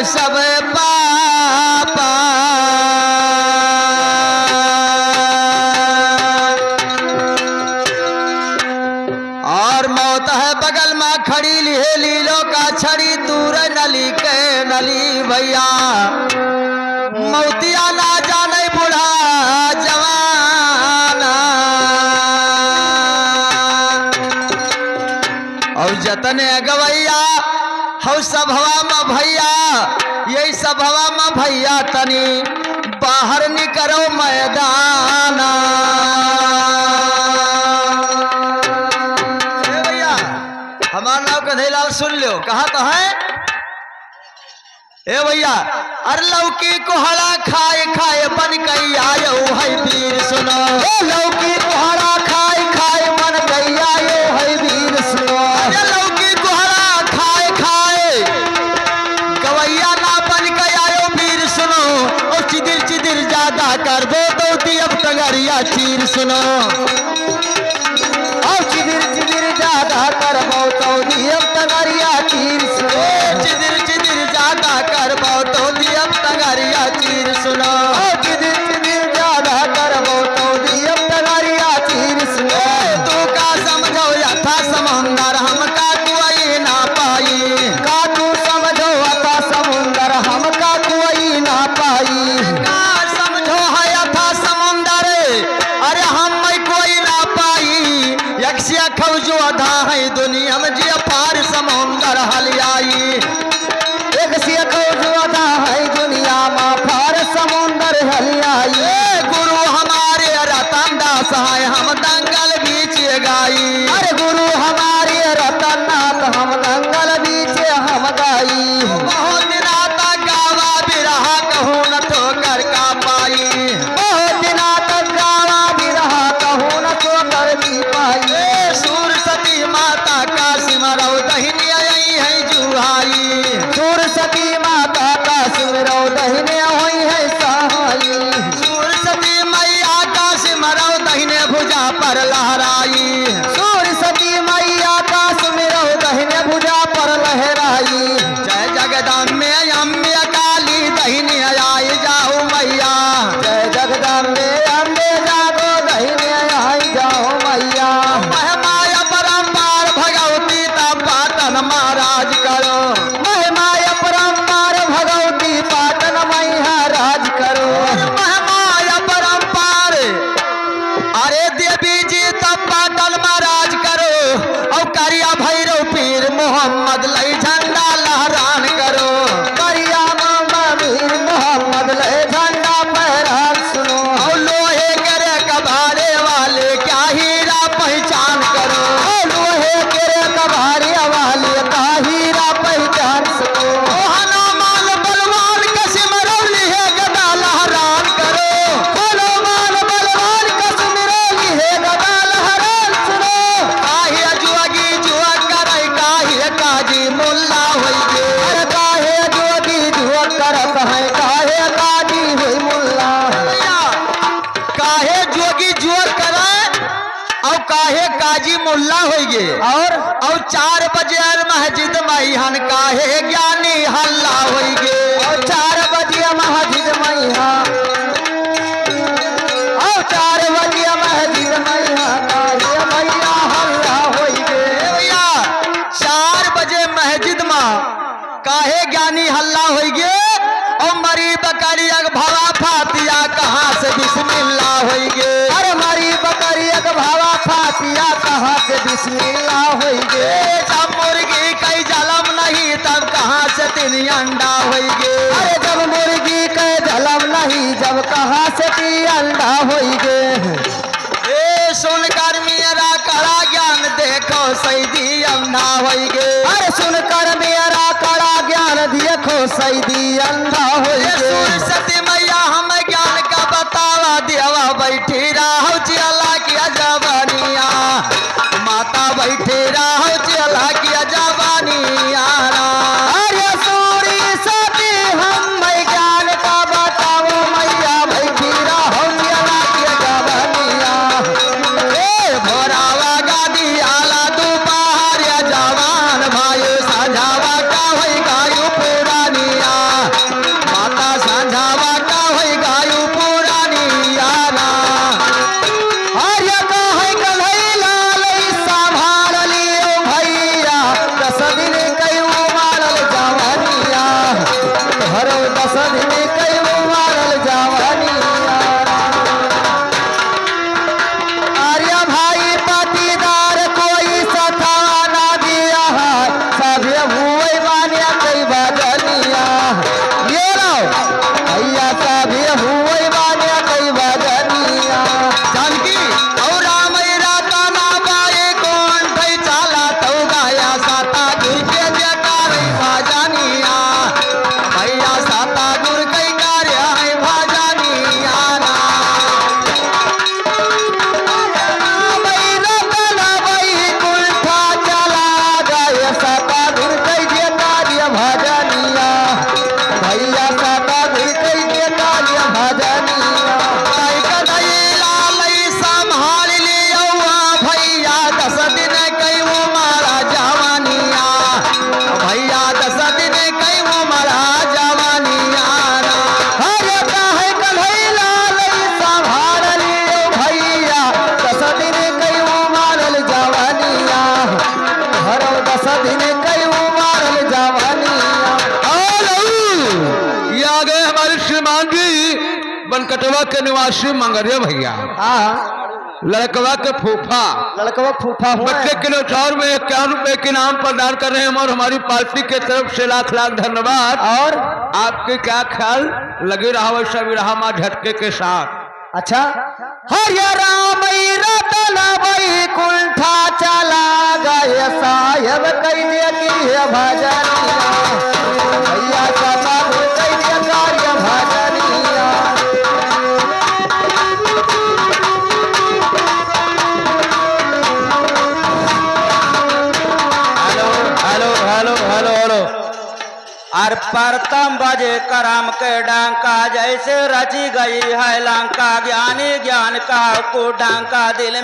सब पापा। और मौत है बगल में खड़ी लिए लीलो का छड़ी दूर नली के नली भैया। मौतिया ना जाने बूढ़ा जवाना। और जतने गवैया हौ सभवा में भैया, यही सभवा में भैया तनी बाहर निकलो मैदाना। भैया हमारा नाम कन्हैयालाल सुन लो, कहा तो है ए भैया। अरे लौकी कोहड़ा खाए खाए बन गई आयो है वीर सुनो। लौकी कोहड़ा खाए खाए बन गई आयो है वीर सुनो। अरे लौकी कोहड़ा खाए खाए गवैया ना बन गई आयो वीर सुनो। और चिदिर चिदिर ज्यादा कर दो तो अब टंगरिया चीर सुनो। और चिदिर चिदिर ज्यादा कर दो तो अब टंगरिया चीर सुनो। चिदिर चिदिर ज्यादा कर दो तो अब टंगरिया चीर सुनो। चिदिर चिदिर ज्यादा कर दो तो अब टंगरिया चीर सुनो। तू का समझो यथा समुंदर हम का कोई ना पाई। का तू समझो यथा समुंदर हम का कोई ना पाई। का समझो है यथा समुंदर अरे हम कोई ना पाई। यक्षिया खौजो अधा है दुनिया में जी पार समुंदर हलियाई। यक्षिया खौजो अधा है दुनिया में पार समुंदर हलियाई। गुरु हमारे रतन दास है हम दंगल बीच गाई। अरे गुरु हमारे रतन नाथ हम दंगल बीच हम गाई। बहुत दिना तक गावा बिरहा कहूँ न ठोकर का पाई। बहुत दिना तक गावा बिरहा कहूँ न ठोकर की पाई। सूर सती माता का सिमरौ दहिनी आई है जुहाई। सूर सती माता का सिमरौ दहिने हुई है सहाई। सूर सती मैया का सिमरौ दहिने भुजा पर लहराई। सूर सती मैया का सिमरौ दहिने भुजा पर लहराई। जय जगदम्बे अम्बे काली दहिने आई जाओ मैया। जय जगदम्बे अम्बे जागो दहिने आई जाओ मैया। महिमाया परम्पार भगवती तब पाटन महाराज करो। महिमाया परम्पार भगवती पाटन महाराज करो। महिमाया परम्पार अरे देवी जी तब पाटन महाराज करो। और करिया भैरव पीर मोहम्मद लई झंडा लहरान करो। करिया वीर मोहम्मद लई झंडा फहरान सुनो। और लोहे करे कबारे वाले क्या हीरा पहचान करो। लोहे करे कबारे वाले का हीरा पहचान सको। हनुमान बलवान कसम रौली है गदा लहरान करो। हनुमान बलवान कसम रौली है गदा लहरान सुनो। काहे जोगी जुआ करे काहे काजी मुल्ला होई गे। अरे काहे जोगी जुआ करत है काहे काजी होई मुल्ला। काहे जोगी जुआ करे और काहे काजी मुल्ला होई गे। और 4 बजे मस्जिद मैहन काहे ज्ञानी हल्ला होई गे। और 4 बजे मस्जिद मैहन और 4 बजे मस्जिद मैहन काहे भैया हल्ला होई गे। भैया 4 बजे मस्जिद में काहे ज्ञानी हल्ला होई गे। और मरी बकरी भवा फातिया कहाँ से बिस्मिल्लाह होई गे। अरे मरी बकरी भावा फातिया कहाँ से बिस्मिल्लाह होई गे। जब मुर्गी कई जलम नहीं तब कहाँ से 3 अंडा होई गे। अरे जब मुर्गी कई जलम नहीं जब कहाँ से 3 अंडा होई गे। ए सुनकर मेरा कड़ा ज्ञान देखो सैदी अंधा होई गे। अरे सुनकर मेरा कड़ा ज्ञान देखो सैदी अंधा होई गे। सुन सती मैया हम ज्ञान का बतावा देवा बैठी राहो चिला किया जवानिया। माता बैठी राहो चिला किया जवानिया। अरे सूरी सती हम ज्ञान का बताओ मैया बैठी राहो चिला किया जवानिया। ए भोरावा गादी आला दोपहर जवान भाई साझावा का होई गायु पुरानिया। गुरु कई दिया कार्य भजनिया भैया सदा गुरु कई दिया कार्य भजनिया कई कदई लालई संभाल लिया भैया 10 दिन कई वो मारा जवानिया भैया 10 दिन कई वो मारा जवानिया हरे काहे कन्हई लालई संभाल लियो भैया 10 दिन कई वो मारल जवानिया हरो 10 दिन कई वो मारल जवानिया ये आ गए हमारे श्रीमान जी बनकटवा के निवासी मंगरिया भैया। हाँ लड़कवा के फूफा लड़कवा फूफा हुआ बच्चे किलो चाउर में 51 रुपए के नाम प्रदान कर रहे हैं और हमारी पार्टी के तरफ से लाख लाख धन्यवाद। और आपके क्या ख्याल लगे रहा वैसा भी रहा माँ झटके के साथ। अच्छा हरे राम रतन कुंठा चला गए साहेब कई दिया की भजनिया भैया सदा कई दिया कार्य भजनिया hello hello hello hello hello और प्रथम बजे करम के डंका जैसे रची गई है लंका ज्ञानी ज्ञान का को डंका दिल